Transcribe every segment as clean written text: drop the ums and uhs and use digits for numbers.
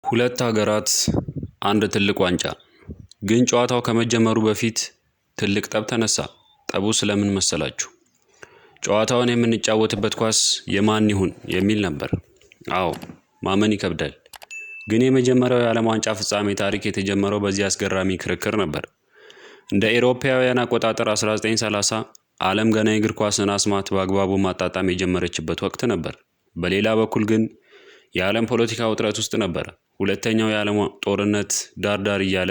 ሁለት ሀገራት አንድ ትልቅ ዋንጫ። ግን ጨዋታው ከመጀመሩ በፊት ትልቅ ጠብ ተነሳ። ጠቡ ስለምን መሰላችሁ? ጨዋታውን የምንጫወትበት ኳስ የማን ይሁን የሚል ነበር። አዎ ማመን ይከብዳል። ግን የመጀመሪያው የዓለም ዋንጫ ፍጻሜ ታሪክ የተጀመረው በዚህ አስገራሚ ክርክር ነበር። እንደ ኤሮፓውያን አቆጣጠር 1930 ዓለም ገና የእግር ኳስን አስማት በአግባቡ ማጣጣም የጀመረችበት ወቅት ነበር። በሌላ በኩል ግን የዓለም ፖለቲካ ውጥረት ውስጥ ነበር። ሁለተኛው የዓለም ጦርነት ዳር እያለ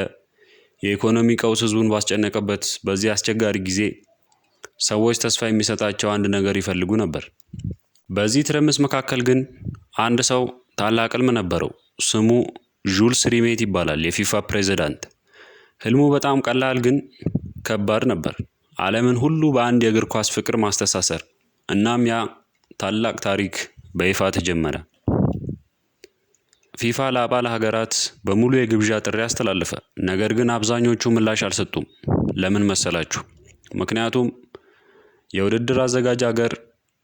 የኢኮኖሚ ቀውስ ህዝቡን ባስጨነቀበት በዚህ አስቸጋሪ ጊዜ ሰዎች ተስፋ የሚሰጣቸው አንድ ነገር ይፈልጉ ነበር። በዚህ ትርምስ መካከል ግን አንድ ሰው ታላቅ ህልም ነበረው። ስሙ ዡልስ ሪሜት ይባላል፣ የፊፋ ፕሬዝዳንት። ህልሙ በጣም ቀላል ግን ከባድ ነበር። ዓለምን ሁሉ በአንድ የእግር ኳስ ፍቅር ማስተሳሰር። እናም ያ ታላቅ ታሪክ በይፋ ተጀመረ። ፊፋ ለአባል ሀገራት በሙሉ የግብዣ ጥሪ አስተላለፈ። ነገር ግን አብዛኞቹ ምላሽ አልሰጡም። ለምን መሰላችሁ? ምክንያቱም የውድድር አዘጋጅ ሀገር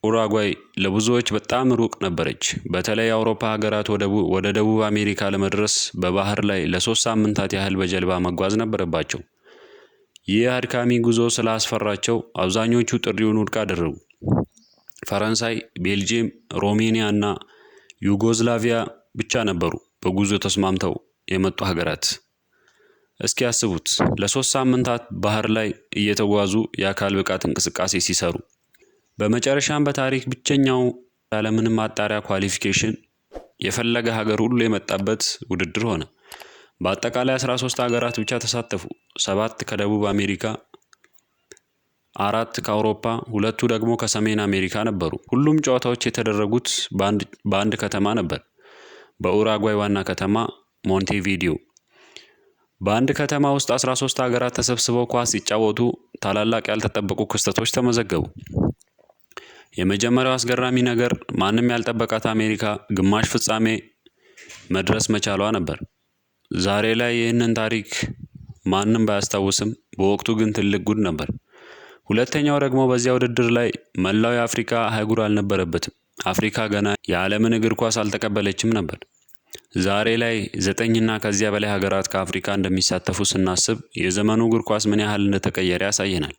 ኡራጓይ ለብዙዎች በጣም ሩቅ ነበረች። በተለይ የአውሮፓ ሀገራት ወደ ደቡብ አሜሪካ ለመድረስ በባህር ላይ ለ3 ሳምንታት ያህል በጀልባ መጓዝ ነበረባቸው። ይህ አድካሚ ጉዞ ስላስፈራቸው አብዛኞቹ ጥሪውን ውድቅ አደረጉ። ፈረንሳይ፣ ቤልጂየም፣ ሮሜኒያ እና ዩጎዝላቪያ ብቻ ነበሩ በጉዞ ተስማምተው የመጡ ሀገራት። እስኪ ያስቡት፣ ለ3 ሳምንታት ባህር ላይ እየተጓዙ የአካል ብቃት እንቅስቃሴ ሲሰሩ። በመጨረሻም በታሪክ ብቸኛው ያለምንም ማጣሪያ ኳሊፊኬሽን የፈለገ ሀገር ሁሉ የመጣበት ውድድር ሆነ። በአጠቃላይ 13 ሀገራት ብቻ ተሳተፉ። 7 ከደቡብ አሜሪካ፣ 4 ከአውሮፓ፣ 2 ደግሞ ከሰሜን አሜሪካ ነበሩ። ሁሉም ጨዋታዎች የተደረጉት በአንድ ከተማ ነበር፣ በኡራጓይ ዋና ከተማ ሞንቴቪዲዮ። በአንድ ከተማ ውስጥ 13 ሀገራት ተሰብስበው ኳስ ሲጫወቱ ታላላቅ ያልተጠበቁ ክስተቶች ተመዘገቡ። የመጀመሪያው አስገራሚ ነገር ማንም ያልጠበቃት አሜሪካ ግማሽ ፍጻሜ መድረስ መቻሏ ነበር። ዛሬ ላይ ይህንን ታሪክ ማንም ባያስታውስም በወቅቱ ግን ትልቅ ጉድ ነበር። ሁለተኛው ደግሞ በዚያ ውድድር ላይ መላው የአፍሪካ አህጉር አልነበረበትም። አፍሪካ ገና የዓለምን እግር ኳስ አልተቀበለችም ነበር። ዛሬ ላይ 9 እና ከዚያ በላይ ሀገራት ከአፍሪካ እንደሚሳተፉ ስናስብ የዘመኑ እግር ኳስ ምን ያህል እንደተቀየረ ያሳየናል።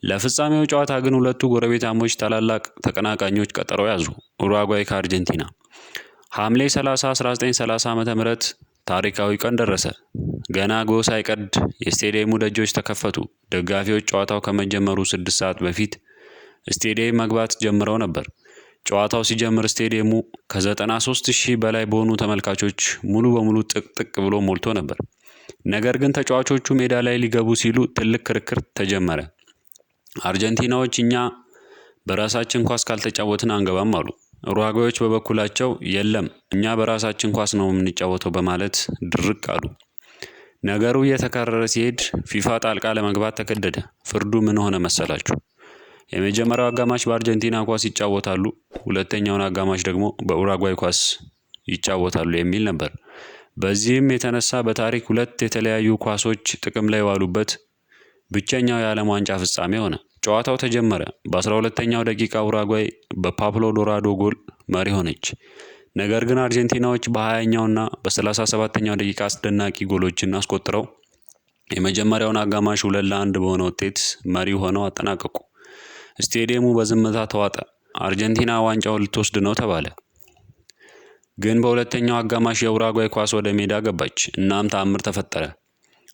ለፍጻሜው ጨዋታ ግን ሁለቱ ጎረቤታሞች ታላላቅ ተቀናቃኞች ቀጠሮ ያዙ። ኡራጓይ ከአርጀንቲና። ሐምሌ 30 1930 ዓ.ም ታሪካዊ ቀን ደረሰ። ገና ጎህ ሳይቀድ የስቴዲየሙ ደጆች ተከፈቱ። ደጋፊዎች ጨዋታው ከመጀመሩ 6 ሰዓት በፊት ስቴዲየም መግባት ጀምረው ነበር። ጨዋታው ሲጀምር ስቴዲየሙ ከ93,000 በላይ በሆኑ ተመልካቾች ሙሉ በሙሉ ጥቅጥቅ ብሎ ሞልቶ ነበር። ነገር ግን ተጫዋቾቹ ሜዳ ላይ ሊገቡ ሲሉ ትልቅ ክርክር ተጀመረ። አርጀንቲናዎች እኛ በራሳችን ኳስ ካልተጫወትን አንገባም አሉ። ኡራጓዮች በበኩላቸው የለም እኛ በራሳችን ኳስ ነው የምንጫወተው በማለት ድርቅ አሉ። ነገሩ እየተካረረ ሲሄድ ፊፋ ጣልቃ ለመግባት ተገደደ። ፍርዱ ምን ሆነ መሰላችሁ? የመጀመሪያው አጋማሽ በአርጀንቲና ኳስ ይጫወታሉ፣ ሁለተኛውን አጋማሽ ደግሞ በኡራጓይ ኳስ ይጫወታሉ የሚል ነበር። በዚህም የተነሳ በታሪክ ሁለት የተለያዩ ኳሶች ጥቅም ላይ ዋሉበት ብቸኛው የዓለም ዋንጫ ፍጻሜ ሆነ። ጨዋታው ተጀመረ። በ12ኛው ደቂቃ ኡራጓይ በፓብሎ ዶራዶ ጎል መሪ ሆነች። ነገር ግን አርጀንቲናዎች በ20ኛው እና በ37ኛው ደቂቃ አስደናቂ ጎሎችን አስቆጥረው የመጀመሪያውን አጋማሽ 2-1 በሆነ ውጤት መሪ ሆነው አጠናቀቁ። ስቴዲየሙ በዝምታ ተዋጠ። አርጀንቲና ዋንጫውን ልትወስድ ነው ተባለ። ግን በሁለተኛው አጋማሽ የኡራጓይ ኳስ ወደ ሜዳ ገባች። እናም ተአምር ተፈጠረ።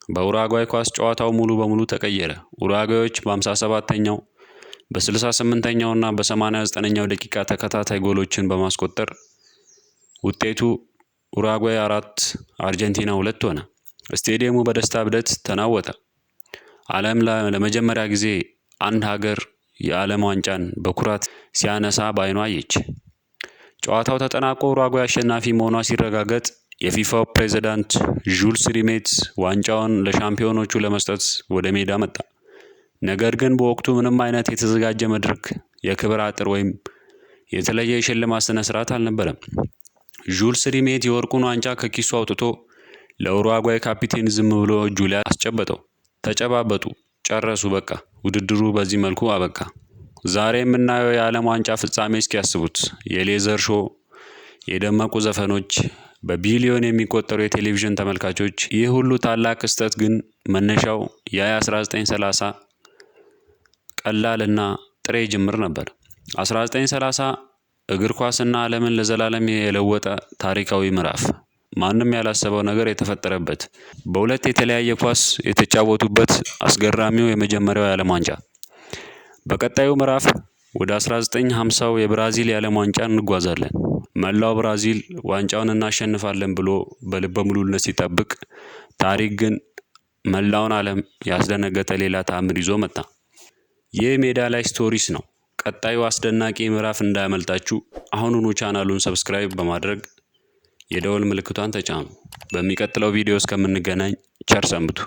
በኡራጓይ ኳስ ጨዋታው ሙሉ በሙሉ ተቀየረ። ኡራጓዮች በ57ኛው፣ በ68ኛው እና በ89ኛው ደቂቃ ተከታታይ ጎሎችን በማስቆጠር ውጤቱ ኡራጓይ 4 አርጀንቲና 2 ሆነ። ስቴዲየሙ በደስታ እብደት ተናወጠ። ዓለም ለመጀመሪያ ጊዜ አንድ ሀገር የዓለም ዋንጫን በኩራት ሲያነሳ በዓይኗ አየች። ጨዋታው ተጠናቆ ኡራጓይ አሸናፊ መሆኗ ሲረጋገጥ የፊፋው ፕሬዝዳንት ዡልስ ሪሜት ዋንጫውን ለሻምፒዮኖቹ ለመስጠት ወደ ሜዳ መጣ። ነገር ግን በወቅቱ ምንም አይነት የተዘጋጀ መድረክ፣ የክብር አጥር ወይም የተለየ የሽልማት ስነ ስርዓት አልነበረም። ዡልስ ሪሜት የወርቁን ዋንጫ ከኪሱ አውጥቶ ለኡራጓይ ካፒቴን ዝም ብሎ እጁ ላይ አስጨበጠው። ተጨባበጡ፣ ጨረሱ። በቃ ውድድሩ በዚህ መልኩ አበቃ። ዛሬ የምናየው የዓለም ዋንጫ ፍጻሜ እስኪያስቡት፣ የሌዘር ሾው፣ የደመቁ ዘፈኖች፣ በቢሊዮን የሚቆጠሩ የቴሌቪዥን ተመልካቾች። ይህ ሁሉ ታላቅ ክስተት ግን መነሻው የ1930 ቀላልና ጥሬ ጅምር ነበር። 1930 እግር ኳስና ዓለምን ለዘላለም የለወጠ ታሪካዊ ምዕራፍ። ማንም ያላሰበው ነገር የተፈጠረበት፣ በሁለት የተለያየ ኳስ የተጫወቱበት አስገራሚው የመጀመሪያው የዓለም ዋንጫ። በቀጣዩ ምዕራፍ ወደ 1950ው የብራዚል የዓለም ዋንጫ እንጓዛለን። መላው ብራዚል ዋንጫውን እናሸንፋለን ብሎ በልበ ሙሉነት ሲጠብቅ፣ ታሪክ ግን መላውን ዓለም ያስደነገጠ ሌላ ተአምር ይዞ መጣ። ይህ ሜዳ ላይ ስቶሪስ ነው። ቀጣዩ አስደናቂ ምዕራፍ እንዳያመልጣችሁ አሁኑኑ ቻናሉን ሰብስክራይብ በማድረግ የደወል ምልክቷን ተጫኑ። በሚቀጥለው ቪዲዮ እስከምንገናኝ ቸር ሰንብቱ።